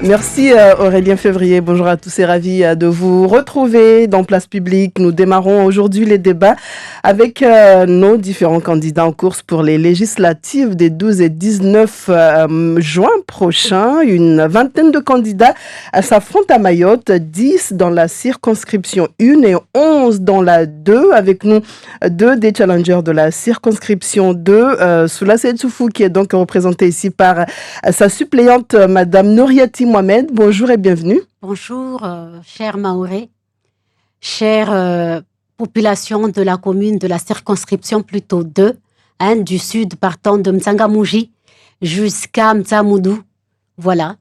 Merci Aurélien Février, bonjour à tous et ravi de vous retrouver dans Place Publique. Nous démarrons aujourd'hui les débats avec nos différents candidats en course pour les législatives des 12 et 19 juin prochains. Une vingtaine de candidats s'affrontent à Mayotte, 10 dans la circonscription 1 et 11 dans la 2. Avec nous, deux des challengers de la circonscription 2, Soula Seydsoufou qui est donc représentée ici par sa suppléante Madame Nouriati Mohamed. Bonjour et bienvenue. Bonjour, cher Maoré, chère population de la commune de la circonscription plutôt 2, du sud partant de Mtsangamouji jusqu'à Mtsamoudou. Voilà.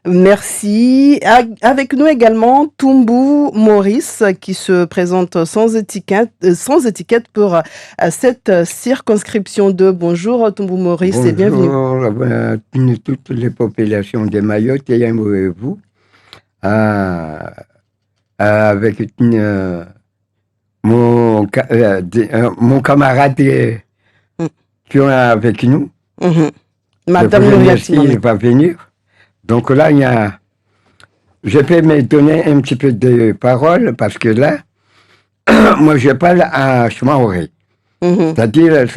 Merci. Avec nous également Tombou Maurice qui se présente sans étiquette pour cette circonscription 2. Bonjour Tombou Maurice et bienvenue. Bonjour toutes les populations de Mayotte et vous avec mon camarade qui est avec nous. Madame Nouriati il va venir. Donc là, je peux me donner un petit peu de parole parce que là, moi je parle à Chmaoré. C'est-à-dire,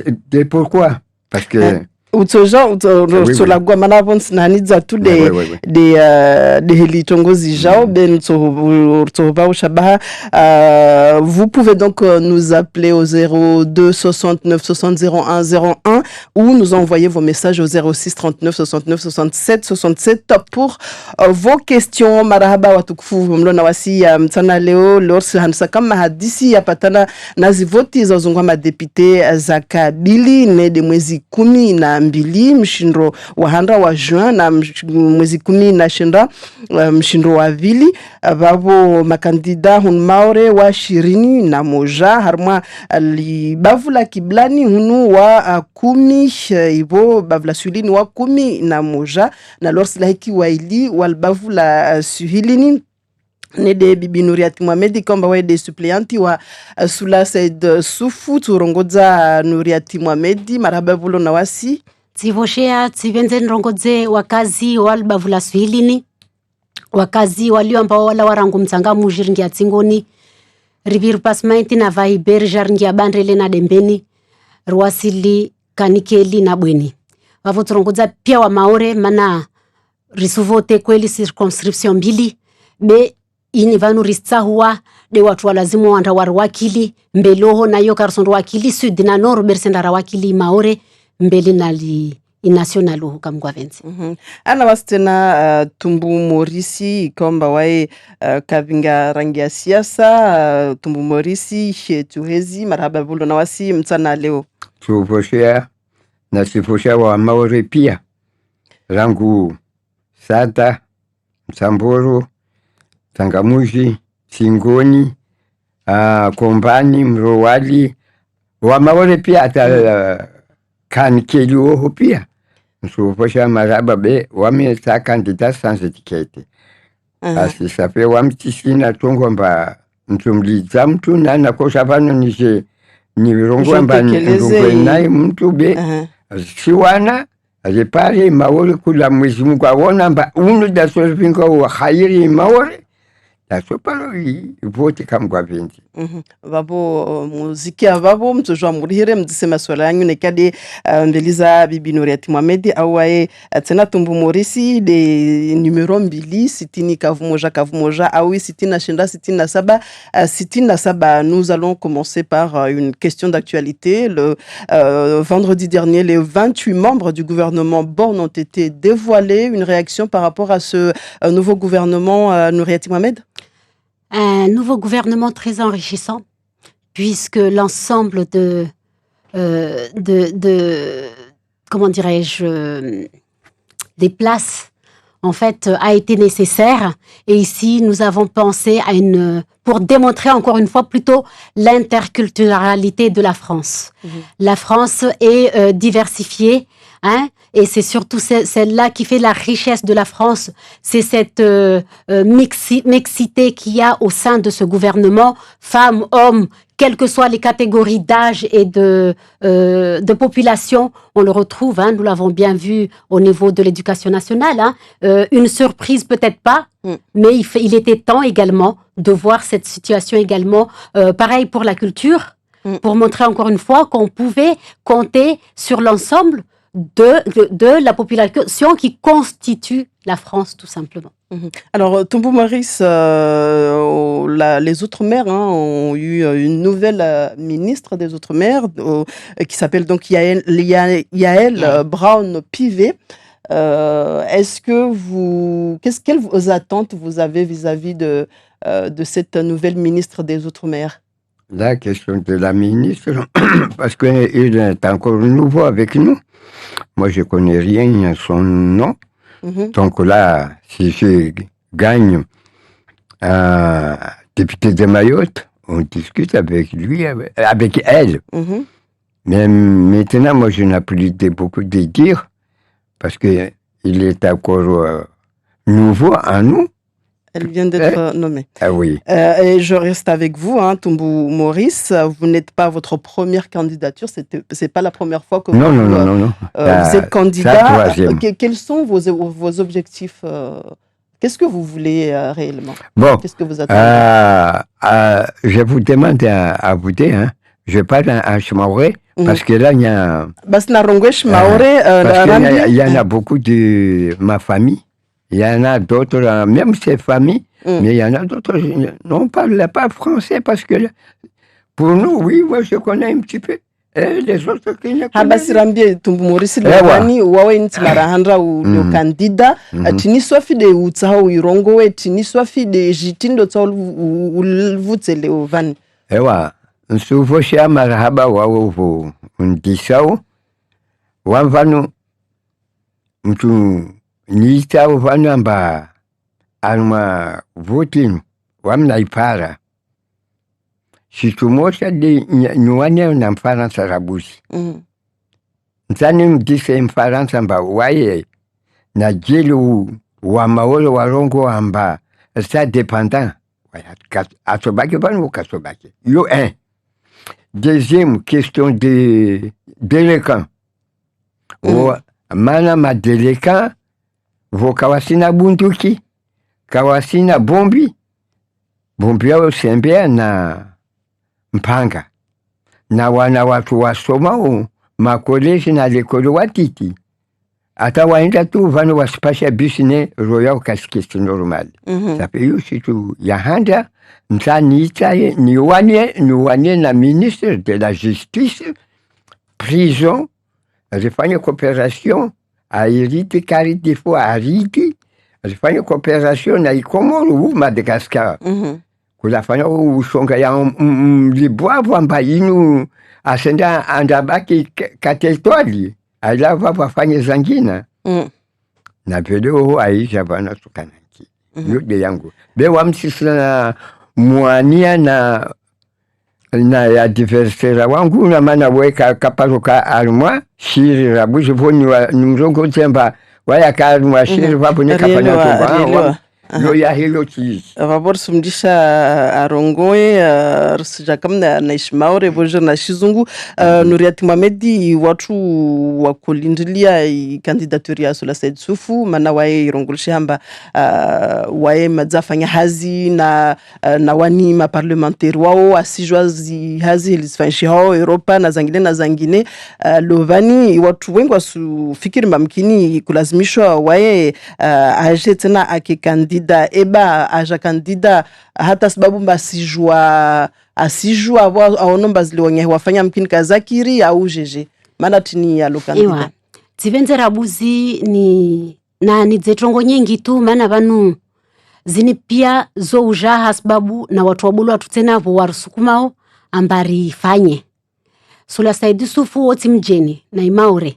pourquoi? Parce que... Utsola Guamana Naniza tous des helitongozi jao ben Shabaha. Vous pouvez donc nous appeler au 02 69 60 01 01 ou nous envoyer vos messages au 06 39 69 67 67 pour vos questions. Marahaba watukufu mlona wasi mtana leo lorsi hansaka mahadisi ya patana nazivoti za zungwa madepite zakabili ne de mwezi 10 mbili mshindo wa handa wa juin na mwezi 10 na shinda mshindo wa vili babo makandida hun maore wa 21 harma libavula kiblani hunu wa 10 ibo bavula suhilini wa 11 na lorsi lahiki wa ili walbavula suhilini Nede Bibi Nouriati Mohamed kwamba wae de suppleanti wa Soula Seydsoufou turongoza Nouriati Mohamed marhaba vulo na wasi Tivoshea tivenze nrongodze wakazi walbavula swahilini wakazi walio ambao wala warangu Mtsangamouji ringia tsingoni riviru pasmainti na vaiberi jaringia bandrele na dembeni ruasili kanikeli na bweni wavo turongodza pia wa maore mana risuvote kweli circonscription mbili be ini vanu ristahuwa de watu walazimu wanda wakili mbeloho na yo karsondo wakili sud na nord bersendara wakili maore mbeli nali inationalo kamgwa venzi. Ana wastena Tumbu Morisi komba wae kavinga rangi ya siasa Tumbu Morisi shetuhezi marhaba bulo na wasi mtana leo. Tufoshea na sifoshea wa maore pia rangu Sata Msamburu Mtsangamouji Singoni Kombani Mrowali wa maore pia ata kanikeli oho pia msufosha maraba be wameta kandida sans étiquette asi sape wamtisina tongomba mtumliza mtu na nakosha vano ni rongomba nai mtu be siwana repare maore kula mwezi Mungu awona mba unu da solvinga wa khairi maore da sopalo vote kamgwa venzi. Vabo muziki avavo mtujwa murihire mdisema swala yanyu nekade mbeliza Bibi Nouriati Mohamed awaye tena Tumbu Morisi de numero mbili sitini kavumoja awi sitina shenda sitina saba. Nous allons commencer par une question d'actualité. Le vendredi dernier, les 28 membres du gouvernement Borne ont été dévoilés. Une réaction par rapport à ce nouveau gouvernement Nouriati Mohamed? Un nouveau gouvernement très enrichissant, puisque l'ensemble comment dirais-je, des places, en fait, a été nécessaire. Et ici, nous avons pensé à pour démontrer encore une fois plutôt l'interculturalité de la France. La France est diversifiée Hein? Et c'est surtout celle-là qui fait la richesse de la France. C'est cette mixité qu'il y a au sein de ce gouvernement, femmes, hommes, quelles que soient les catégories d'âge et de population, on le retrouve, hein, nous l'avons bien vu au niveau de l'éducation nationale. Hein. Une surprise peut-être pas, mais il était temps également de voir cette situation également. Pareil pour la culture, pour montrer encore une fois qu'on pouvait compter sur l'ensemble de la population qui constitue la France, tout simplement. Alors, Tombou Maurice, les Outre-mer ont eu une nouvelle ministre des Outre-mer qui s'appelle donc Yael Braun-Pivet. Quelles attentes vous avez vis-à-vis de cette nouvelle ministre des Outre-mer? La question de la ministre, parce qu'il est encore nouveau avec nous. Moi, je ne connais rien son nom. Donc là, si je gagne député de Mayotte, on discute avec lui, avec elle. Mais maintenant, moi, je n'ai plus beaucoup de dire, parce qu'il est encore nouveau à nous. Elle vient d'être nommée. Ah oui. Et je reste avec vous, Tombou Maurice. Vous n'êtes pas votre première candidature. C'est pas la première fois que non. Vous êtes candidat. Quels sont vos objectifs? Qu'est-ce que vous voulez réellement? Bon. Qu'est-ce que vous attendez? Je vous demande à vous dire, je parle à Chmaoré, parce que là, il y a... Parce qu'il y en a beaucoup de ma famille. Il y en a d'autres, même ces familles, mais il y en a d'autres, on ne parle pas français parce que pour nous, oui, moi je connais un petit peu. Et les autres qui ne connaissent pas. Tombou Maurice Lewani, wawe ntimarahanda le candidat, tini swafi de utsaha uirongowe, tini swafi de jitindo tsa ulvutsele ovani. Ewa, nsuvoshia marahaba wawo undisao, wamvanu mtu niita uvanu amba alma votinu wamnaipara situmosha de nyuane na Mfaransa rabusi nsani mdise Mfaransa amba waye na jelu wa maolo warongo amba sa dépendant asobaki vanu kasobaki yo un. Deuxième question de déléquant mana madéléquant vo kawasina bunduki, kawasina bombi yao sembea na mpanga. Na wana watu wasoma makoleji na lekolo watiti. Ata waenda tu vano waspasha bisine royal kaskesti normal. Sape yu situ yahanda, msa niwanie na ministre de la justice, prison, refanye coopération, Haïti, Carité, Haïti, je fais une coopération avec Comores ou Madagascar. Kula fanya usonga ya liboa vamba inu asenda andabaki kateltwali ala vapa fanya zangina. Na pedo aisha bana tukanaki. Yote yangu. Bewa msisana muania na ya diversera wangu na mana weka kaparuka almwa shiri rabuji voni wa mzongo temba waya kalmwa shiri vapo nekafanya toba yo ya hilo chizi vabor sumdisha arongoe rusijaka na Ishmaure boje na Shizungu Nuriati Mohamedi watu wakulindilia kandidaturi ya Sula Said Sufu mana wae irongolshe hamba wae madzafanya hazi na wani maparlementaire wao asijwa hazi ilizfanshi hao Europa na zangine lovani watu wengi wasufikiri mamkini kulazimishwa wae aje tena akikandida eba aja kandida hata sababu asijua aonomba zilionye wafanya mkini kazakiri au jeje mana tini ya lokandida Tivenze rabuzi ni zetrongo nyingi tu mana vanu zini pia zo ujaha sababu na watu wabulu watu tena warusukumao ambari fanye Sula Said Sufu oti mjeni na Imaure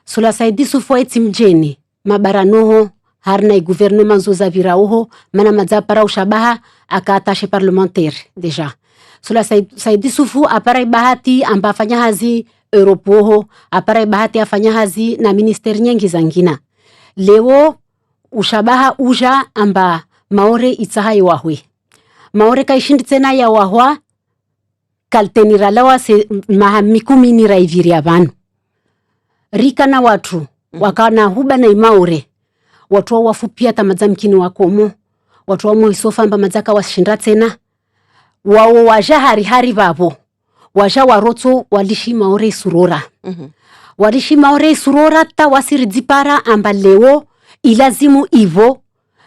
Sula Said Sufu oti mjeni mabaranoho harna gouvernement zoza virauho mana madzapara ushabaha aka attaché parlementaire déjà Sula Said Sufu apara bahati ambafanya hazi Europoho apara bahati afanya hazi na ministeri nyingi zangina. Leo ushabaha uja amba maore itsaha wahwe. Maore kaishindi tena ya wahwa kaltenira lawa se mahamikumi ni raiviri abanu. Rika na watu wakana huba na imaore. Watu wafupia tamadzamkini wakomo. Watu wa moisofa amba madzaka washinda tena. Wao waja hari babo. Waja waroto walishi maore surora. Walishi maore surora ta wasirizipara amba leo ilazimu ivo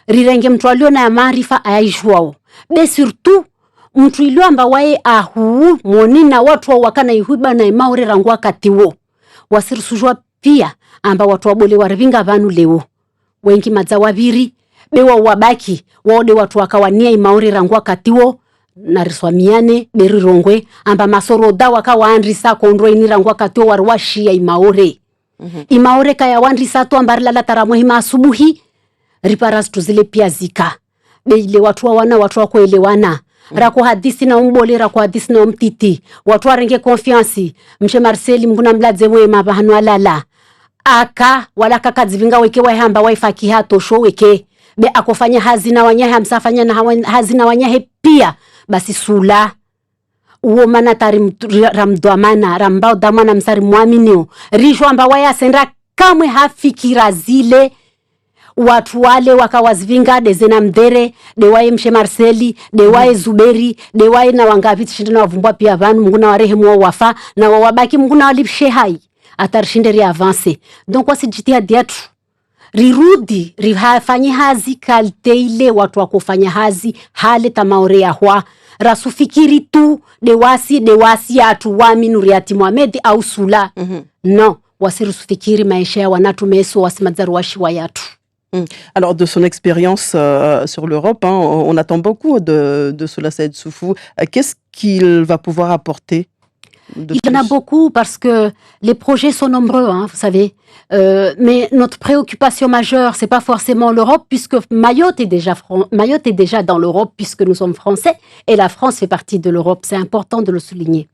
rirenge mtu alio na maarifa ayaishwao. Be surtout mtu ilio amba wae ahu monina watu wa wakana ihuba na maore rangwa katiwo. Wasirisujwa pia amba watu wabole warivinga vanu leo. Wengi madzawabiri bewa wabaki waode watu wakawania imaore rangwa katiwo na riswamiane beri rongwe amba masoro da wakawaandrisa kondro inirangwa katiwo warwashia imaore. Imaore kaya wandrisa tu ambarila la taramuhima asubuhi riparas tuzile pia zika beile watu watu wakuelewana. Rako hadisi na umbole, rako hadisi na umtiti. Watu warenge konfiansi. Mche Marceli mguna mladze wema bahanu alala. Aka wala kakadzivinga weke wahamba waifaki hato show weke. Be akofanya hazina wanyahe hamsafanya na hazina wanyahe pia. Basi sula. Uo mana tari ramduamana. Rambao damana msari muaminio. Risho amba waya sendra kamwe hafikira zile. Watu wale wakawazivinga dezena mdere, dewaye Mshe Marceli, dewaye Zuberi, dewaye na wangaviti shindana wavumbwa pia vanu, munguna warehemu wa wafa, na wawabaki munguna walipshe hai, atarishinderi avance. Donc wasi jitia diatu, rirudi, rifanyi hazi kalteile watu wakufanya hazi, hale tamaore ya hua, rasufikiri tu, dewasi atu waminu riati Muhamedi au sula. No, wasi rusufikiri maisha ya wanatu meso wasimadzaru washi wa yatu. Alors, de son expérience sur l'Europe, on attend beaucoup de Soula Saïd Soufou. Qu'est-ce qu'il va pouvoir apporter de Il y en a beaucoup parce que les projets sont nombreux, vous savez. Mais notre préoccupation majeure, c'est pas forcément l'Europe, puisque Mayotte est déjà dans l'Europe, puisque nous sommes français, et la France fait partie de l'Europe. C'est important de le souligner.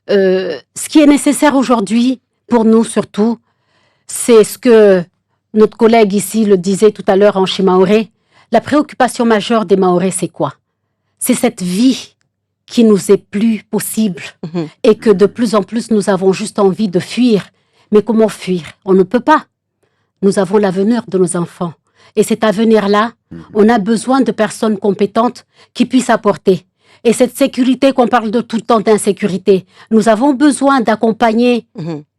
Ce qui est nécessaire aujourd'hui, pour nous surtout, c'est ce que notre collègue ici le disait tout à l'heure en chez Maoré. La préoccupation majeure des Maorés, c'est quoi? C'est cette vie qui nous est plus possible et que de plus en plus nous avons juste envie de fuir. Mais comment fuir? On ne peut pas. Nous avons l'avenir de nos enfants. Et cet avenir-là, on a besoin de personnes compétentes qui puissent apporter. Et cette sécurité qu'on parle de tout le temps d'insécurité, nous avons besoin d'accompagner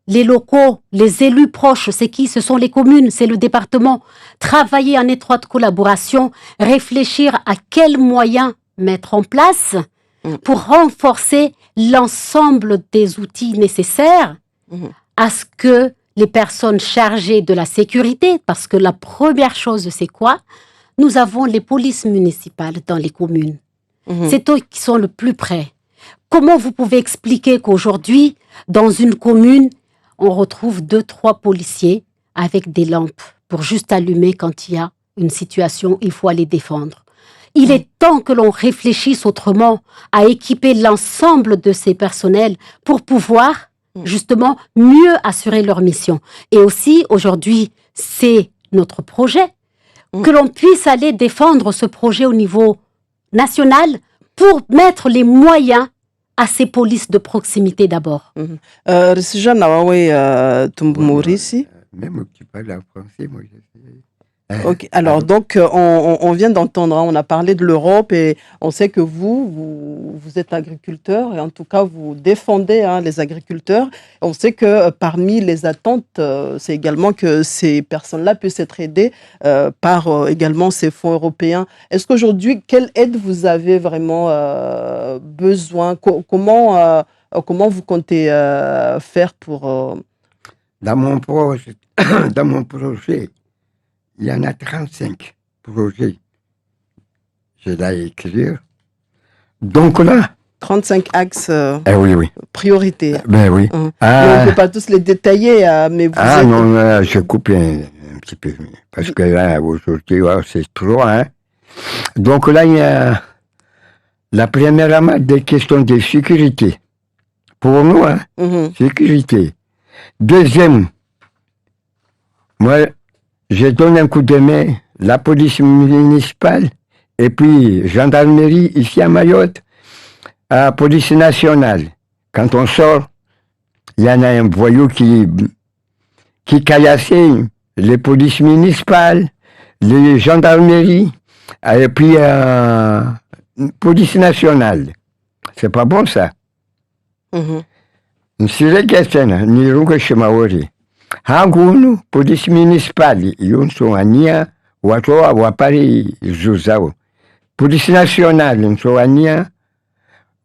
les locaux, les élus proches. C'est qui? Ce sont les communes, c'est le département. Travailler en étroite collaboration, réfléchir à quels moyens mettre en place pour renforcer l'ensemble des outils nécessaires à ce que les personnes chargées de la sécurité, parce que la première chose, c'est quoi? Nous avons les polices municipales dans les communes. C'est eux qui sont le plus près. Comment vous pouvez expliquer qu'aujourd'hui, dans une commune, on retrouve 2-3 policiers avec des lampes pour juste allumer quand il y a une situation, il faut aller défendre. Il est temps que l'on réfléchisse autrement à équiper l'ensemble de ces personnels pour pouvoir justement mieux assurer leur mission. Et aussi, aujourd'hui, c'est notre projet, que l'on puisse aller défendre ce projet au niveau national pour mettre les moyens à ces polices de proximité d'abord. Même tu parles français, moi je sais. Ok, alors donc on vient d'entendre, on a parlé de l'Europe et on sait que vous êtes agriculteur et en tout cas vous défendez les agriculteurs. On sait que parmi les attentes, c'est également que ces personnes-là puissent être aidées par également ces fonds européens. Est-ce qu'aujourd'hui, quelle aide vous avez vraiment besoin? Comment vous comptez faire pour... Dans mon projet, il y en a 35 projets. Je l'ai écrit. Donc là... 35 axes oui. prioritaires. Ben oui. On ne peut pas tous les détailler, mais vous êtes... non, je coupe un petit peu. Parce que là, aujourd'hui, c'est trop. Donc là, il y a la première des questions de sécurité Pour nous, hein, sécurité. Deuxième, moi, je donne un coup de main, la police municipale, et puis gendarmerie ici à Mayotte, à la police nationale. Quand on sort, il y en a un voyou qui caillassait les polices municipales, les gendarmeries, et puis police nationale. C'est pas bon ça. Nsile kesena ni runga shimaori. Hangunu police municipale yunsoania watoa wapari zuzao. Police nationale nsoania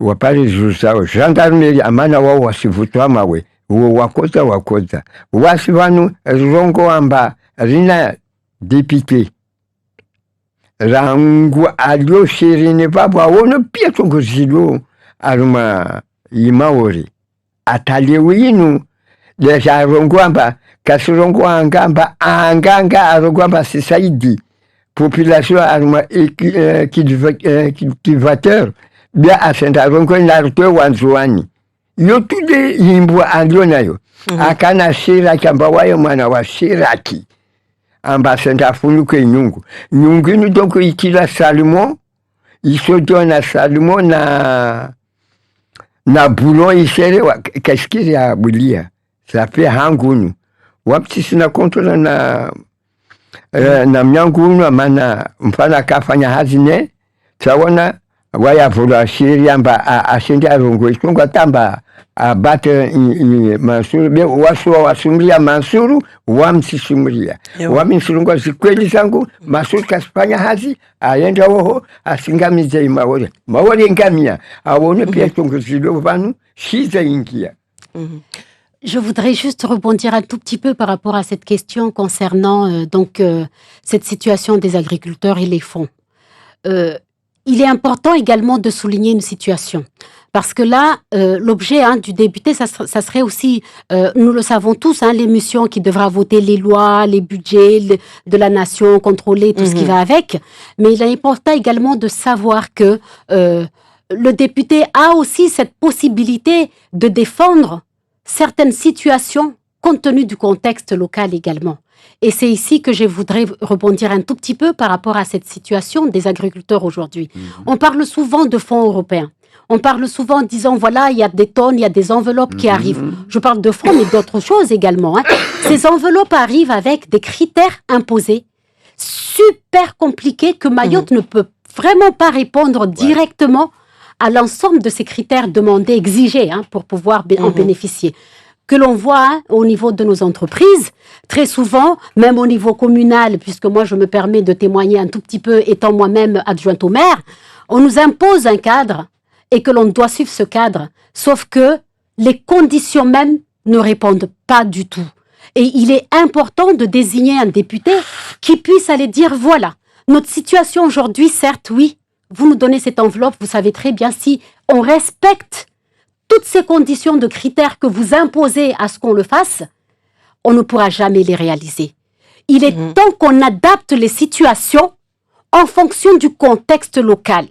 wapari zuzao. Gendarmerie amana wao wasivutwa mawe. Wakoza. Wasi wanu rongo amba rina député. Rangu alio shirini baba wono pia tongo zilo aluma imaori. Ataliwinu deja rongwamba kasirongwanga anganga arongwamba sisaidi population alma cultivateur bien asenda rongwa narutwe wanzuani yo tude yimbo alionayo akana shiraki ambawayo mwana wa shiraki amba senda funuke nyungu ni donc itila Salomon isodona Salomon na boulon isere qu'est-ce qu'il y a bulia ça fait hangunu wapti sina kontrola na mnyangunu amana mfana kafanya hazine tawona waya vola shiri amba ashende arongo ikonga tamba abate Mansuru be wasumria Mansuru wamsisumria wamsirunga zikweli zangu Mansuru kasfanya hazi aenda hoho asingamize imaori maori ngamia awone pia tongozilo vanu shiza ingia. Je voudrais juste rebondir un tout petit peu par rapport à cette question concernant cette situation des agriculteurs et les fonds. Il est important également de souligner une situation. Parce que là, l'objet du député, ça serait aussi, nous le savons tous, l'émission qui devra voter les lois, les budgets de la nation, contrôler tout ce qui va avec. Mais il est important également de savoir que le député a aussi cette possibilité de défendre certaines situations compte tenu du contexte local également. Et c'est ici que je voudrais rebondir un tout petit peu par rapport à cette situation des agriculteurs aujourd'hui. On parle souvent de fonds européens. On parle souvent en disant, voilà, il y a des tonnes, il y a des enveloppes qui arrivent. Je parle de fonds, mais d'autres choses également. Ces enveloppes arrivent avec des critères imposés, super compliqués, que Mayotte ne peut vraiment pas répondre directement à l'ensemble de ces critères demandés, exigés, pour pouvoir en bénéficier. Que l'on voit au niveau de nos entreprises, très souvent, même au niveau communal, puisque moi je me permets de témoigner un tout petit peu, étant moi-même adjointe au maire, on nous impose un cadre et que l'on doit suivre ce cadre, sauf que les conditions même ne répondent pas du tout. Et il est important de désigner un député qui puisse aller dire, voilà, notre situation aujourd'hui, certes, oui, vous nous donnez cette enveloppe, vous savez très bien, si on respecte toutes ces conditions de critères que vous imposez à ce qu'on le fasse, on ne pourra jamais les réaliser. Il est temps qu'on adapte les situations en fonction du contexte local.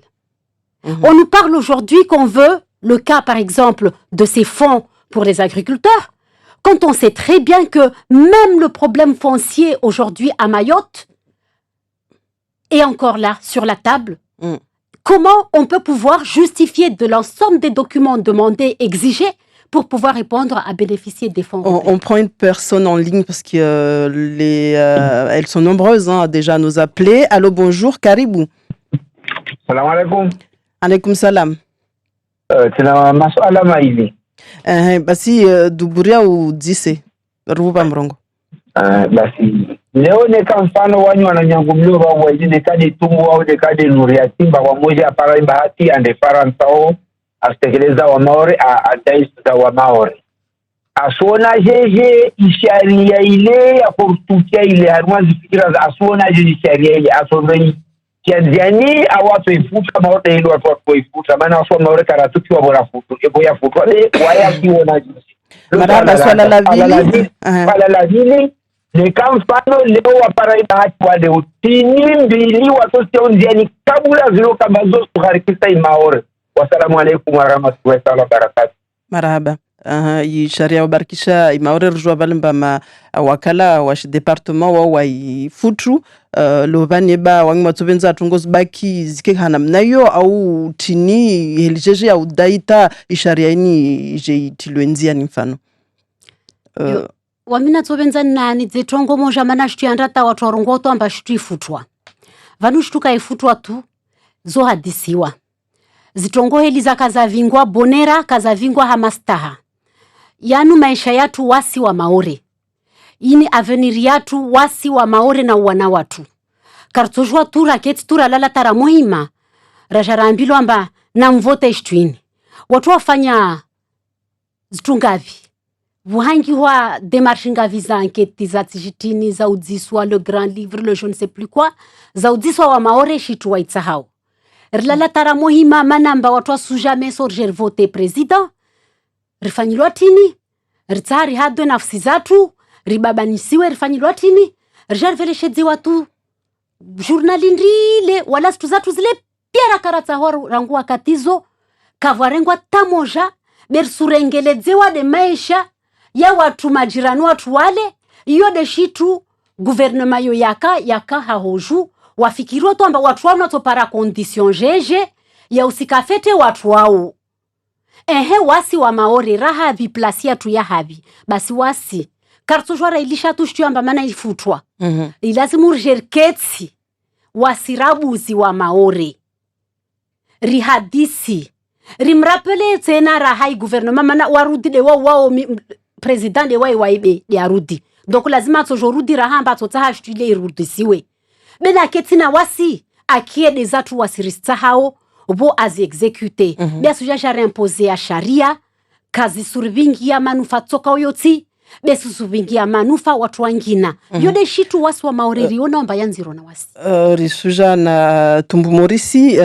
On nous parle aujourd'hui qu'on veut, le cas par exemple de ces fonds pour les agriculteurs, quand on sait très bien que même le problème foncier aujourd'hui à Mayotte est encore là, sur la table. Comment on peut pouvoir justifier de l'ensemble des documents demandés, exigés, pour pouvoir répondre à bénéficier des fonds européens? On prend une personne en ligne parce que elles sont nombreuses déjà à nous appeler. Allô, bonjour, Karibou. Salam alaikum. Alaikum salam. Tuna masuala mawili. Basi Duburia udise Ruba Mrongo. Basi leo neka mfano wanyu wananyangumlio wa wajine kade tumu wao dekade nuriatimba wamoja para bahati ande farantao astekeleza wa maore ataisa wa maore asona jeje isharia ile ya portukia ile harmazi fikira za asona jeje isharia ile asona kianziani awato ifuta maore ile watu ifuta maana asona maore karatuki wa bora futu ebo ya futu wale waya kiona jeje maraba swala la vili ni kama mfano leo wapara bahati wale utini mbili watoto onziani kabula zilo kama zote kuharikisa imaore. Wassalamu alaikum warahmatullahi wabarakatuh. Marahaba. Sharia wabarikisha imaore rujwa balimba wakala wa departement wa ifutru lovani ba wangi matobenza tungozi baki zike hana mnayo au tini helijeje au daita isharia ini je tilwenzia ni mfano wamina tobenza nani zetongo moja mana shtu andata watu warongoto amba shtu ifutwa vanu shtu ka ifutwa tu zo hadisiwa zitongo heli za kazavingwa bonera kazavingwa hamastaha yanu maisha yatu wasi wa maore ini avenir yatu wasi wa maore na wana watu kartojwa tu raketi tu ralala tara muhima rajarambilo amba na mvote ishtuini watu wafanya zitungavi vuhangi wa démarche ngavi za enquête za tijitini za udiswa le grand livre le je ne sais plus quoi za udiswa wa maore shitu wa itsahao rilala tara muhima manamba watu wasujame sorger vote president rifanyilwa tini ritari hadwe nafsi zatu ribabanisiwe rifanyilwa tini rijarveleshedzi watu journalindrile wala situ zatu zile piera karata horu rangu wakatizo kavwarengwa tamoja bersurengeledzewa de maisha ya watu majirani watu wale iyo de shitu gouvernement yo yaka hahoju wafikiriwa tu amba watu wao nato para condition jeje ya usikafete watu wao wasi wa maore raha viplasia tu ya habi basi wasi kartojwara ilisha tu shtu amba mana ifutwa ilazimu jerketsi wasirabuzi wa maore rihadisi rimrapele tena raha gouvernement mana warudi de wao president de waibe de arudi donc lazima tojorudi raha amba totaha shtu ile irudisiwe bena ketina wasi akiede zatu wasirista hao bo azi execute bia suja jare imposer ya sharia kazi survingi ya manufa toka oyoti besu survingi ya manufa watu wangina yode shitu wasi wa maoreri ona amba yanziro na wasi risuja na tumbu morisi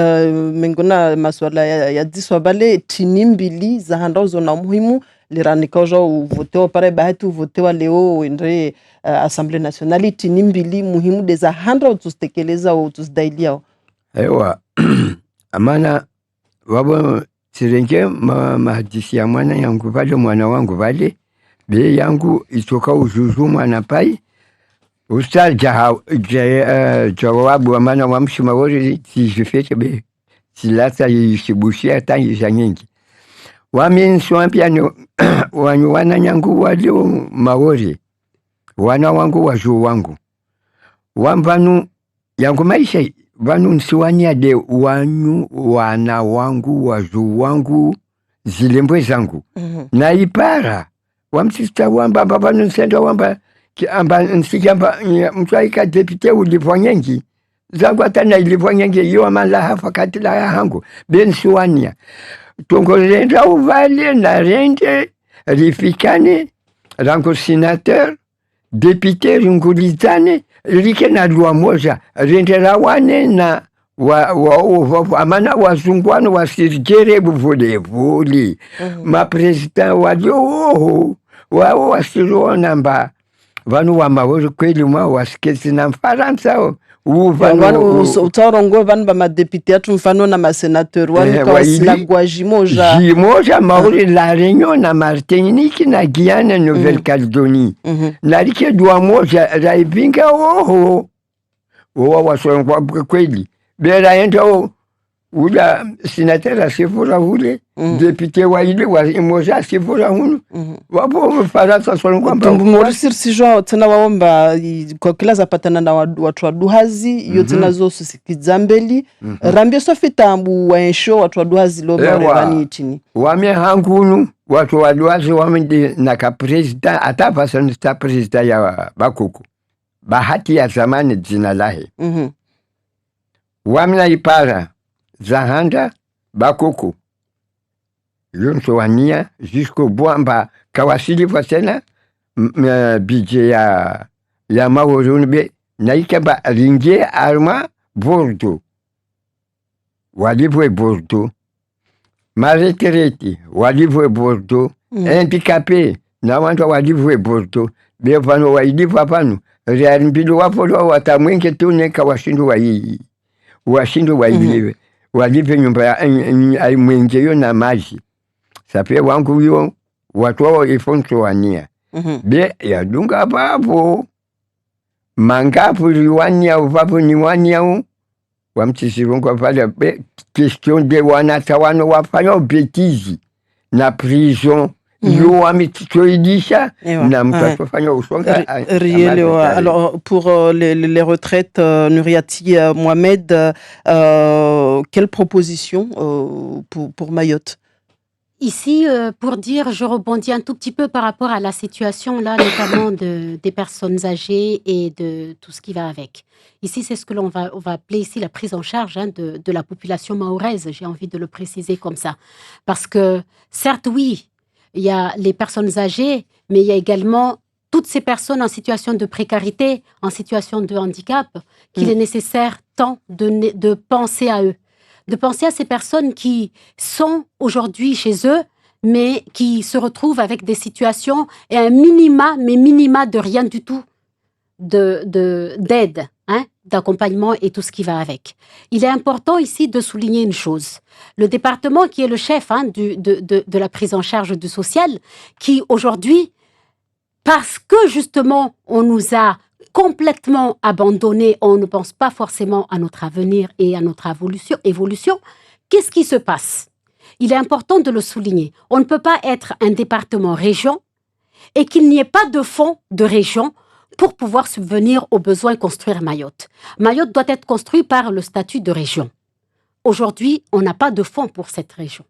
mengona maswala ya diswa bale tinimbili za handozo na muhimu liranika uvotewa pare bahati uvotewa leo endre Assemblée nationale tinimbili muhimu deza handra utustekeleza utusdailia ewa amana wabo sirenge mahadisi ya mwana yangu vale mwana wangu vale be yangu itoka ujuzu mwana pai ustal jawabu amana wamshi mawori tijifete be silata yishibushia tangi janyengi waminswampiano wana nyangu walio mawori wana wangu waju wangu wambanu yangu maisha vanu nsiwania de wanyu wana wangu waju wangu zilembwe zangu na ipara wamsista wamba vanu nsenda wamba amba nsikamba mtwaika depute ulivonyengi zangu atana ilivonyengi iyo amala fakati la hangu bensiwania tongolenda uvale na rende rifikane rango senateur député ringulizane like na lua moja rendera wane na amana wazungwano wasirigere buvule mapresident walio wao wasirona mba vanu wa maori kweli mwa wasikezi na mfaransa utarongo vanu ba madepite atu mfano na masenateur wanu kawasila kwa jimoja maori la Réunion na Martinique na Guyane Nouvelle-Calédonie na like dua moja raibinga wasongwa kweli bera enda ula sinatera sifura ule depute wa ile wa moja sifura hunu wapo Faransa solongwa tumbu morisir sijwa tena waomba kwa kila zapatana na watu wa duhazi yote nazo susikizambeli rambia sofitambu wa ensho watu wa duhazi lo marevani chini wame hangunu watu wa duhazi wame na ka president ata fasanista president ya Bakuku bahati ya zamani jina lahe wame na ipara Zahanda Bakuku yonsowania jusqu'au boamba kawasili fasena bije ya maworunbe naikaba ringe arma Bordeaux walivwe Bordeaux maretereti walivwe Bordeaux handicapé na wantu walivwe Bordeaux bevano wailivwa pano riambilo wapolo watamwenge tune kawashindu washindu waiviwe walipe nyumba ya mwengeyo na maji ça fait wanguyo, watu ifonsoania. Bien, ya dunga babo. Manga puliwania uvapo ni wanyao. Wamtisirungu pale question de wanatawano wafanya bêtise na prison. Yo amititoidisha na mtatofanya usonga. Alors pour les retraites, Nuriati Mohamed, quelle proposition pour Mayotte? Ici, pour dire, je rebondis un tout petit peu par rapport à la situation, là, notamment des personnes âgées et de tout ce qui va avec. Ici, c'est ce que on va appeler ici la prise en charge de la population mahoraise. J'ai envie de le préciser comme ça. Parce que, certes, oui, il y a les personnes âgées, mais il y a également toutes ces personnes en situation de précarité, en situation de handicap, qu'il est nécessaire tant de penser à eux. De penser à ces personnes qui sont aujourd'hui chez eux, mais qui se retrouvent avec des situations et un minima de rien du tout d'aide, d'accompagnement et tout ce qui va avec. Il est important ici de souligner une chose. Le département qui est le chef de la prise en charge du social, qui aujourd'hui, parce que justement on nous a complètement abandonnés, on ne pense pas forcément à notre avenir et à notre évolution, qu'est-ce qui se passe? Il est important de le souligner. On ne peut pas être un département région et qu'il n'y ait pas de fonds de région pour pouvoir subvenir aux besoins construire Mayotte. Mayotte doit être construit par le statut de région. Aujourd'hui, on n'a pas de fonds pour cette région.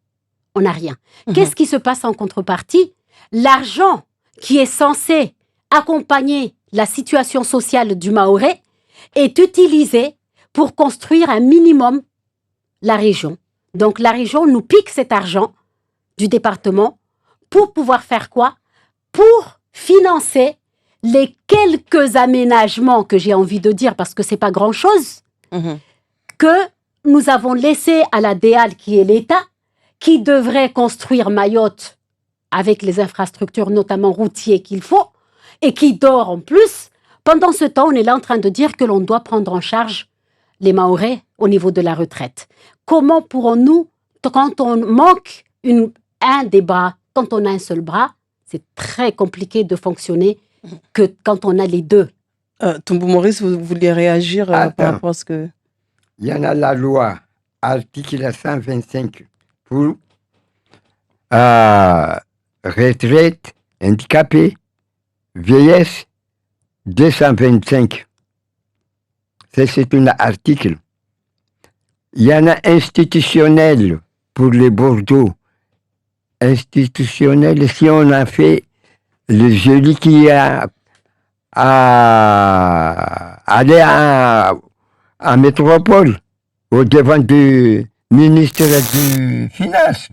On n'a rien. Qu'est-ce qui se passe en contrepartie? L'argent qui est censé accompagner la situation sociale du Mahorais est utilisée pour construire un minimum la région. Donc la région nous pique cet argent du département pour pouvoir faire quoi? Pour financer les quelques aménagements que j'ai envie de dire, parce que c'est pas grand-chose, que nous avons laissé à la DEAL, qui est l'État, qui devrait construire Mayotte avec les infrastructures, notamment routières qu'il faut, et qui dort en plus. Pendant ce temps, on est là en train de dire que l'on doit prendre en charge les Mahorais au niveau de la retraite. Comment pourrons-nous, quand on manque un des bras, quand on a un seul bras, c'est très compliqué de fonctionner que quand on a les deux. Tombou Maurice, vous vouliez réagir par rapport à ce que... Il y en a la loi, article 125, pour retraite, handicapé, vieillesse, 225. C'est un article. Il y en a institutionnel pour les Bordeaux. Institutionnel, si on a fait le joli qui a allé à métropole, au devant du ministre des Finances.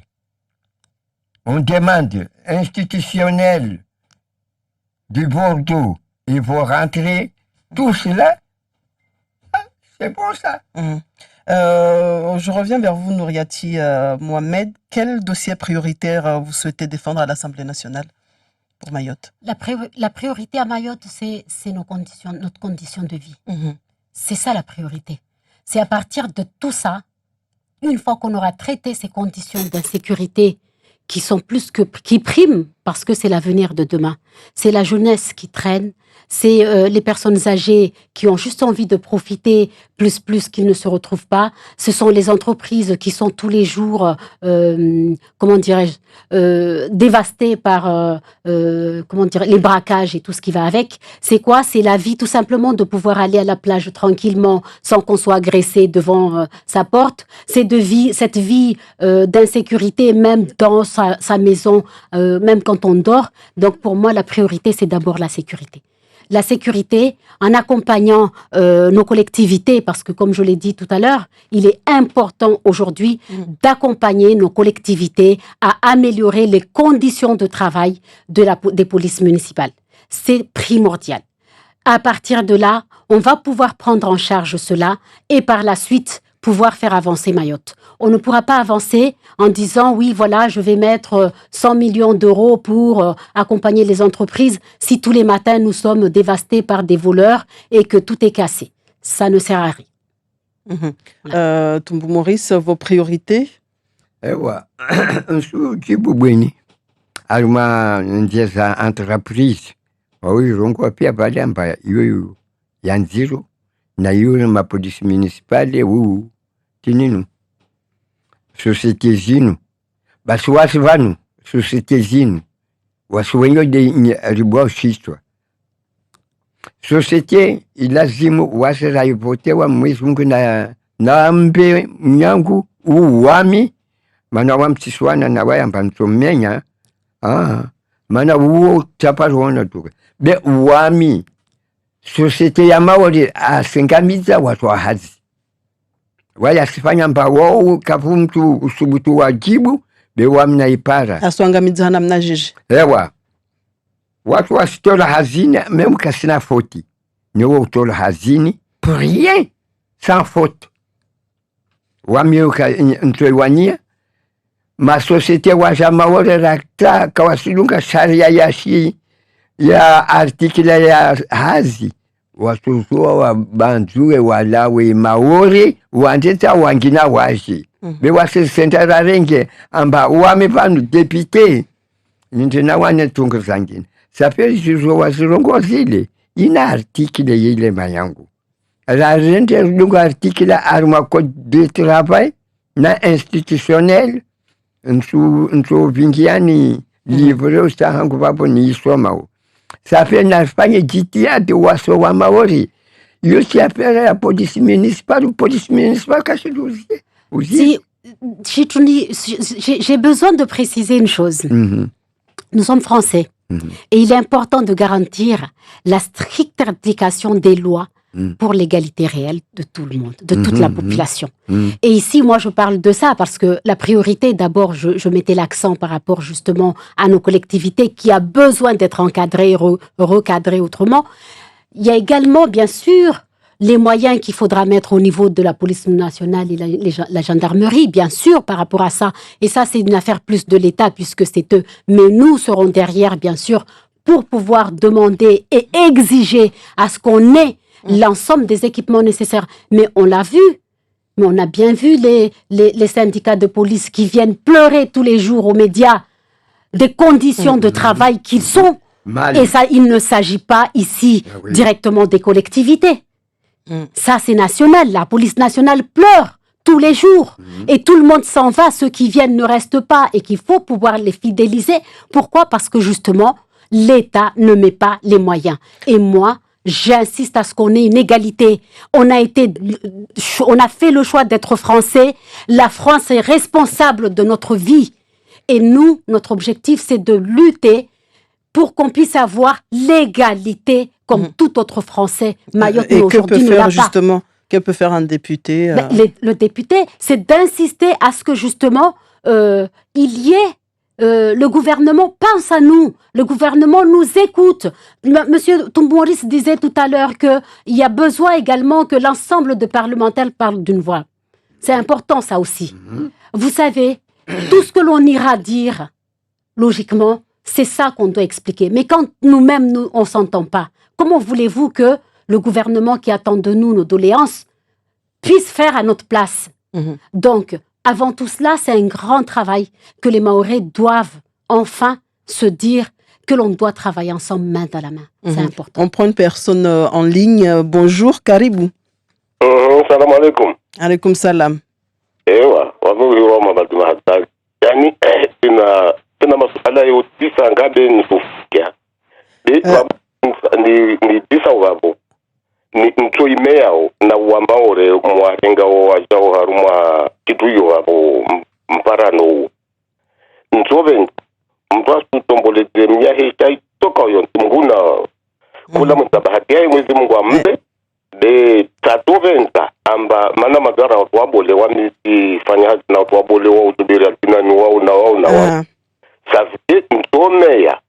On demande institutionnel du Bordeaux. Il faut rentrer tout cela. C'est bon ça. Je reviens vers vous, Nuriati Mohamed. Quel dossier prioritaire vous souhaitez défendre à l'Assemblée nationale pour Mayotte? La priorité à Mayotte, c'est notre condition de vie. C'est ça la priorité. C'est à partir de tout ça, une fois qu'on aura traité ces conditions d'insécurité qui sont qui priment parce que c'est l'avenir de demain. C'est la jeunesse qui traîne, c'est les personnes âgées qui ont juste envie de profiter plus qu'ils ne se retrouvent pas. Ce sont les entreprises qui sont tous les jours, dévastées par les braquages et tout ce qui va avec. C'est quoi? C'est la vie tout simplement de pouvoir aller à la plage tranquillement sans qu'on soit agressé devant sa porte. C'est cette vie d'insécurité même dans sa maison, même quand on dort. Donc pour moi, la priorité, c'est d'abord la sécurité. La sécurité en accompagnant nos collectivités, parce que comme je l'ai dit tout à l'heure, il est important aujourd'hui d'accompagner nos collectivités à améliorer les conditions de travail des polices municipales. C'est primordial. À partir de là, on va pouvoir prendre en charge cela et par la suite pouvoir faire avancer Mayotte. On ne pourra pas avancer en disant oui, voilà, je vais mettre 100 millions d'euros pour accompagner les entreprises si tous les matins nous sommes dévastés par des voleurs et que tout est cassé. Ça ne sert à rien. Tombou Maurice, vos priorités? Ewa, nsu jibu bweni. Aluma njeza entreprise. Wawi rongo pia pale amba yoyu yanziro na yule mapolisi municipale tininu. Societe zinu. Basi wasi vanu, societe zinu. Wasi wenyo de ribwa shistwa. Societe ilazimu wasi raivote wa mwezi mungu na mbe mnyangu uwami. Mana wamsiswana na wayamba mtomenya. Mana uo chaparona tuke. Be uwami. Societe ya Maori asengamiza watu wa hazi. Waya sifanya mba wao kafu mtu usubutu wajibu. Be uwami na ipara. Aswangamiza hana mnajiji. Ewa. Watu wa sitola hazini, même kasina foti. Nyo utola hazini, pour rien, sans faute. Wami ntoiwania. Ma société waja Maori rakta kawasilunga sharia yashi ya artikla ya hazi. Watuzua wa banzue walawe Maori wandeta wangina waji. Be wasi sentara renge amba wame vanu député. Nintena wane tunga zangine. Sapeli jizo wazirongo zile. Ina artikla yile mayangu. La rente lunga artikla arma code de travail na institutionnel. Nsu vingiani livre ustahangu papo ni isoma. Sapeli na Espagne jitia de waso wa Maori. Yo si apela la police municipale kachiluzie. Si, j'ai besoin de préciser une chose. Nous sommes français. Et il est important de garantir la stricte application des lois pour l'égalité réelle de tout le monde, de toute la population. Et ici, moi, je parle de ça parce que la priorité, d'abord, je mettais l'accent par rapport justement à nos collectivités qui a besoin d'être encadrées, recadrées autrement. Il y a également, bien sûr, les moyens qu'il faudra mettre au niveau de la police nationale et la gendarmerie, bien sûr, par rapport à ça. Et ça, c'est une affaire plus de l'État, puisque c'est eux. Mais nous serons derrière, bien sûr, pour pouvoir demander et exiger à ce qu'on ait l'ensemble des équipements nécessaires. Mais on l'a vu. Mais on a bien vu les syndicats de police qui viennent pleurer tous les jours aux médias des conditions de travail qu'ils sont. Et ça, il ne s'agit pas ici directement des collectivités. Ça, c'est national. La police nationale pleure tous les jours. Et tout le monde s'en va. Ceux qui viennent ne restent pas et qu'il faut pouvoir les fidéliser. Pourquoi? Parce que justement, l'État ne met pas les moyens. Et moi, j'insiste à ce qu'on ait une égalité. On a fait le choix d'être français. La France est responsable de notre vie. Et nous, notre objectif, c'est de lutter pour qu'on puisse avoir l'égalité comme tout autre Français. Mayotte, aujourd'hui, ne l'a pas. Justement, que peut faire un député Le député, c'est d'insister à ce que, justement, il y ait... le gouvernement pense à nous. Le gouvernement nous écoute. Monsieur Toumouris disait tout à l'heure qu'il y a besoin également que l'ensemble des parlementaires parlent d'une voix. C'est important, ça aussi. Vous savez, tout ce que l'on ira dire, logiquement, c'est ça qu'on doit expliquer. Mais quand nous-mêmes, on ne s'entend pas, comment voulez-vous que le gouvernement qui attend de nous nos doléances puisse faire à notre place? Donc, avant tout cela, c'est un grand travail que les Maoris doivent enfin se dire que l'on doit travailler ensemble main dans la main. C'est important. On prend une personne en ligne. Bonjour, Karibou. Salam alaikum. Alaikum salam. Ewa, wabuhi wa mamaduma hatari. Yani, ina masuala yote sangabe ni kufikia. Ni disa wabo. Ni ntoime yao na wamaore mwarenga wa jao haruma kituyo wabo mparano. Ntobe mtwa tutombole demia hita toka yo mguna kula mtabahati ya mwezi Mungu ambe de tatoventa amba mana madara wabole wamiti fanya na wabole wa utubiri atinani wao na wao safi ntome ya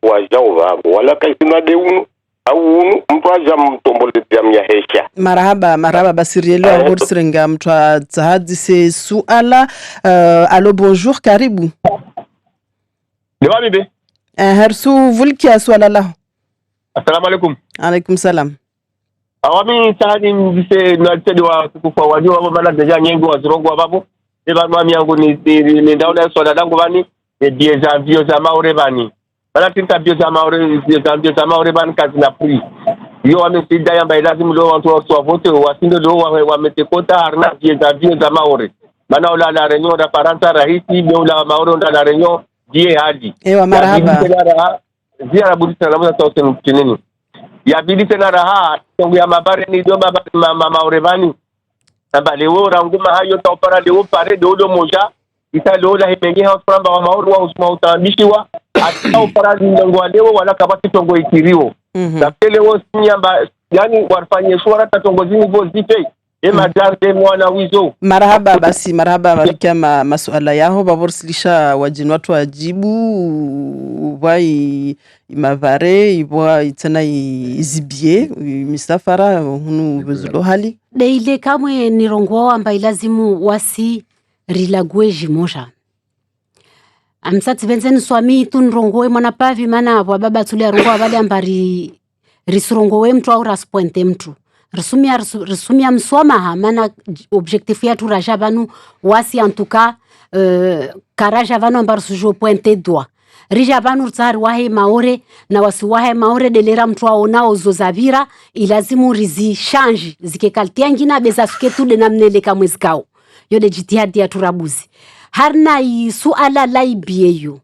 wa jao wabo wala kaisina de unu au mpwaja mtombole demia hesha marhaba basiriele ngorsirenga mtwa zahadi se suala allo bonjour Karibu. Dewa bibi. Hersu vulkia swala la. Assalamu alaikum. Alaikum salam. Awami sahadi mbise na tedi wa kukufa wajua wa mala deja nyengo wa zirongo wa babu. evanwami yangu ni ndaula soda dangu vani dieza vio za maore vani bana tinta vio za maore vani kazi na pri yo wamesida yamba lazima lo watu wavote wasinde lo wametekota harna vio za maore bana ula la renyo da paranta rahisi beula maore unda la renyo die hadi ewa marhaba ziara budisa na mwana sauti mtinini ya bidi tena raha tongu ya mabare ni do maore vani namba leo ranguma hayo taupara leo pare do moja ita leo la hipenge hao framba wa maori wa usma utabishiwa atao para ndongo leo wala kabati tongo ikiriwo na leo sinyamba yani warfanye swara tatongo zini vo zipe ema darde mwana wizo marhaba basi marhaba malika masuala yao bavorsilisha wajini watu wajibu wai imavare ibwa itana izibie misafara hunu bezulo hali deile kamwe nirongo amba ilazimu wasi rilague jimoja amsati benzeni swami tunrongoe mwana pavi mana abo baba tuli rongo abali ambari risurongoe mtu au raspointe mtu risumia msoma mana objectif ya turaja banu wasi en tout cas karaja banu ambar sujo pointe doigt rija banu tsari wahe maore na wasi wahe maore delera mtu aonao zozavira ilazimu rizi change zike kaltia ngina beza suke tude namnele kamwezi kao yode jitihadi ya turabuzi harna suala laibiyeyo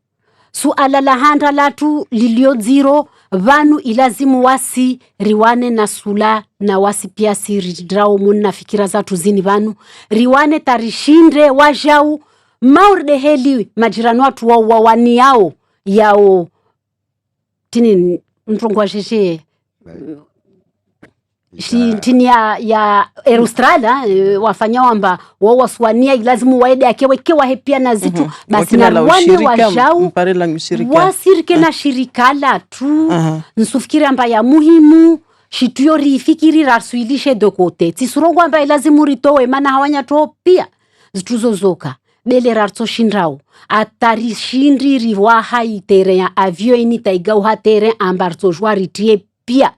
suala la handa latu lilio zero vanu ilazimu wasi riwane na sula na wasi pia siridrao muna fikira za tuzini vanu riwane tarishindre wajau maurde heli majirani watu wawani yao tini mtungwa sheshe tini ya Australia wafanya wamba wawaswania ilazimu waede akewekewa hepia na zitu basi na rwane wajau wasirike na shirika la tu nsufikiri amba ya muhimu shituyo rifikiri rasuilishe dokote tisurongo amba ilazimu ritowe mana hawanya to pia zituzo zoka bele rarto shindrao atari shindri riwaha itere ya avio ini taigau ha tere ambarto jwari tie pia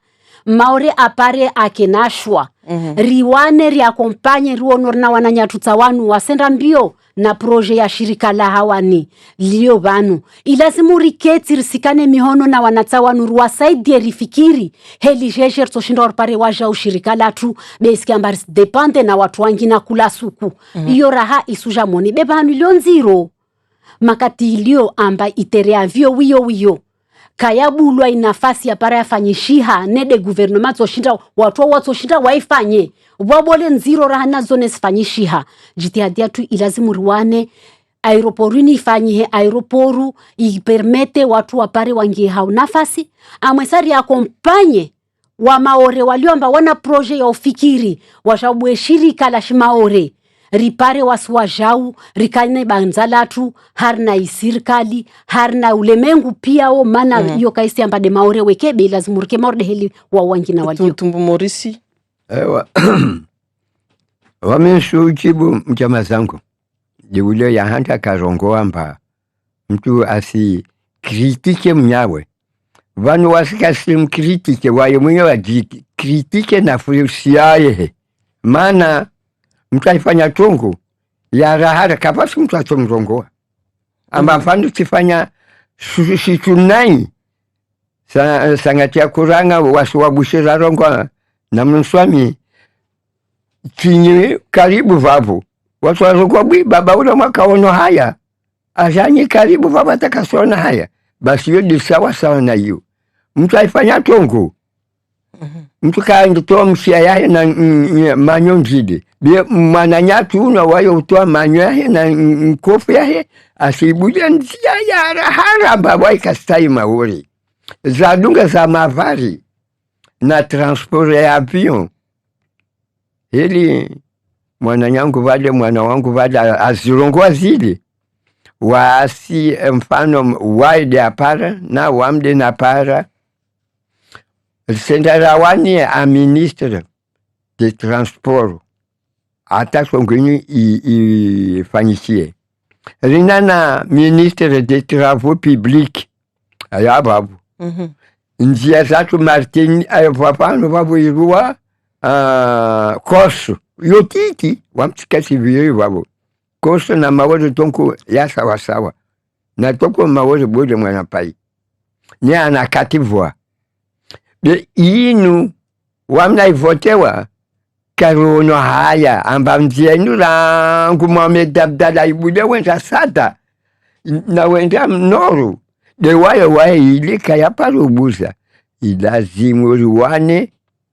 maore apare akenashwa riwane riakompanye ruonor na wananyatutsa wanu wasenda mbio na proje ya shirika la hawani lio vanu ilazimu riketi risikane mihono na wanatsa wanu ruwasaidie rifikiri heli jeje rtoshinda pare waja ushirika la tu beski ambaris depende na watu wangi na kula suku iyo raha isuja moni bebanu ilion zero makati ilio amba iterea vio wiyo kayabulwa inafasi ya para yafanyishiha nede gouvernement toshinda watu watoshinda waifanye wabole nziro rahana zone sifanyishiha jitihadi tu ilazimu ruwane aeroporini ifanyihe aeroporu ipermete watu wapare wangie hau nafasi amwesari akompanye wa maore waliomba wana proje ya ufikiri washabwe shirika la shimaore ripare wasuwajau rikane banzalatu harna isirikali harna ulemengu pia o mana iyo kaisi ambade maore wekebe lazima rike maore heli wa wangi na walio tumbu morisi ewa wameshu uchibu mchama zangu jiwulio ya hanta karongo amba mtu asi kritike mnyawe vanu wasikasimu kritike wayo mwenye wajiki kritike na fursiaye mana mtu aifanya tongo ya rahara kapasi mtu atomrongoa amba mfano tifanya shitunai sangatia kuranga wasuwabushira rongo na mnuswami chinyi karibu vavu watu warongwa baba ule mwaka ono haya azanyi karibu vavu atakasona haya basi yo disawa sawa na yu mtu aifanya tongo mtu kaangitoa msia yahe na manyo nzide bia mananyatu una wayo utoa manyo yahe na mkofu yahe asibuja nzia ya rahara wai kastai maori zadunga za mavari na transport ya avion hili mwana wangu vale azirongwa zile waasi mfano waide apara na wamde na para Sendarawani a ministre de transport ata songini i fanisie rinana ministre des travaux publics aya babu njia zatu Martin ayapapano babu irua kosu yotiti wamtikasi viri babu kosa na mawazo tonko ya sawasawa na toko mawazo bode mwana pai ni anakativwa de inu wamna ivotewa karono haya amba mzienu langu Mohamed Abdallah ibude wenda sata na wenda mnoru de waye ile kaya parubuza ilazimu ruwane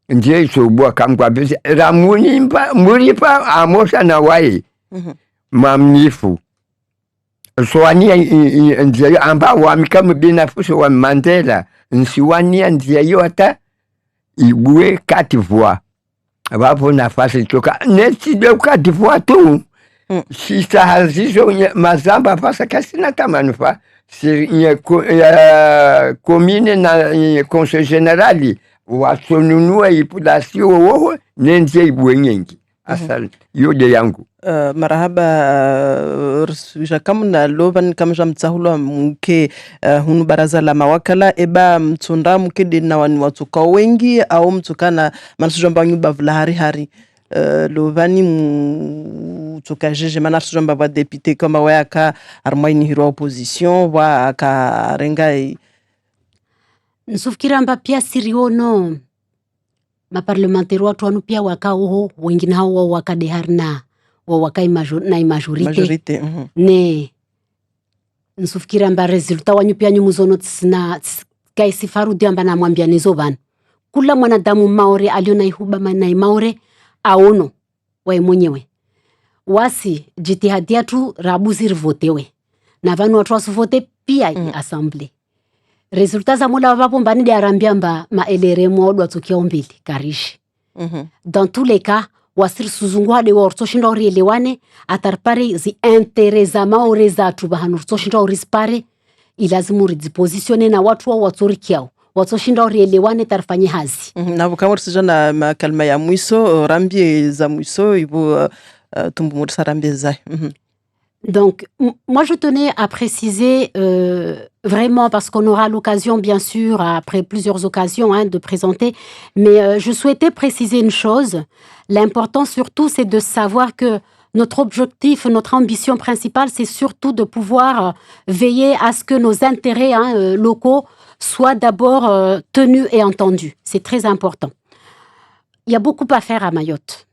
ndiye isobua kamkwa bisi ramuni mpa muripa amosa na waye mamnifu soania ndiye amba wamikamu binafuso wa Mandela nsiwania ndiye yota ibue kativwa abapo nafasi toka neti de kativwa tu sisa hazizo mazamba fasa kasina tamanufa si commune na conseil generali wasonunua ipulasi wowo nenje ibue nyingi asal yode yangu marahaba jakamu na lovan kama jamtsahulwa mke hunu baraza la mawakala eba mtunda mke dina wani watuka wengi au mtukana manasujamba nyuba vla hari lovani mtuka jeje manasujamba wa depute kama waka armaini hiro opposition wa aka rengai nsufikira mba pia siriono maparlementaire watu wanu pia waka uho wengine hao wakade harna wa wakai majorite ne nsufikira mba resulta wanyu pia nyumuzono tsina kai sifaru diamba na mwambia nizo bana kula mwanadamu maore aliona ihuba na maore aono wae mwenyewe wasi jitihadia tu rabuzi rivotewe na vanu watu wasuvote pia assemblée resulta za mula wapapo mbani de arambia mba maelere mwodu watukia umbili karishi dans tous les cas wasiri suzungwa de worto shinda orielewane atarpare zi interesa maore za tubahanu to shinda orispare ilazimu ridispositione na watu wa watorikiao wato shinda orielewane tarfanye hazi na bukamur sijana makalma ya mwiso rambie za mwiso ibo tumbu mursa rambie zai Donc, moi, je tenais à préciser vraiment, parce qu'on aura l'occasion, bien sûr, après plusieurs occasions, de présenter, mais je souhaitais préciser une chose. L'important, surtout, c'est de savoir que notre objectif, notre ambition principale, c'est surtout de pouvoir veiller à ce que nos intérêts locaux soient d'abord tenus et entendus. C'est très important. Il y a beaucoup à faire à Mayotte.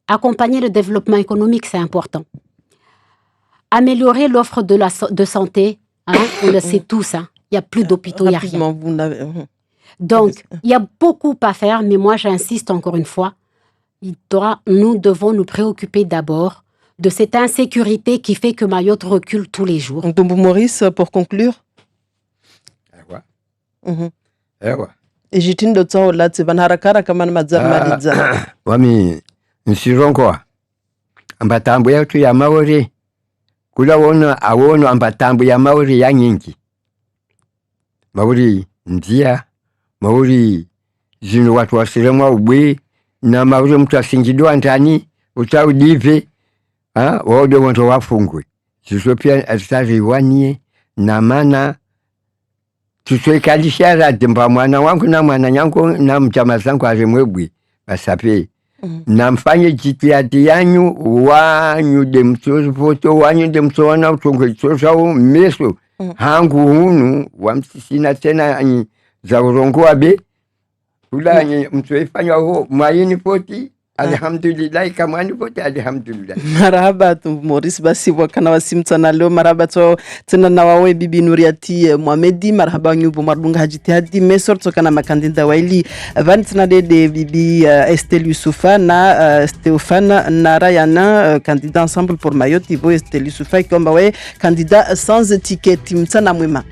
Accompagner le développement économique, c'est important. Améliorer l'offre de santé, on le sait tous, il n'y a plus d'hôpitaux, il n'y a rien. Donc, il y a beaucoup à faire, mais moi j'insiste encore une fois, nous devons nous préoccuper d'abord de cette insécurité qui fait que Mayotte recule tous les jours. Donc, Maurice, pour conclure. Et j'étais de temps là, tu vas n'arakara comme un mazar maliza. Wami, nsirongo, ambatambo yetu ya maori. Kula awono ambatambo ya maori ya nyingi. Maori ndia, maori zinu watu wasiremwa ubwe, na maori mtu asingidwa ndani, utaudive, wode wanto wafungwe. Siswe pia asari wanie, na mana, tuswe kalisha rade mpa mwana wangu na mwana nyangu na mchama zangu aremwebwe, basape. Na mfanye jitihadi yanyu wanyu de msovoto wanyu de msoona utongo isosa meso hangu hunu wamsisina tena za urongo abe kula msoifanya ho mayini poti alhamdulillah kamani poti alhamdulillah. Marhaba tu Maurice basi wakana wasimtana leo marhaba to tena na wawe bibi Nuriati Mohamedi marhaba nyubo mardunga hajitihadi mesor tokana makandida waili vantina de bibi Estelle Youssoufa na Stéphane Narayana candidat ensemble pour Mayotte ibo Estelle Youssoufa ikomba we candidat sans étiquette mtana mwema.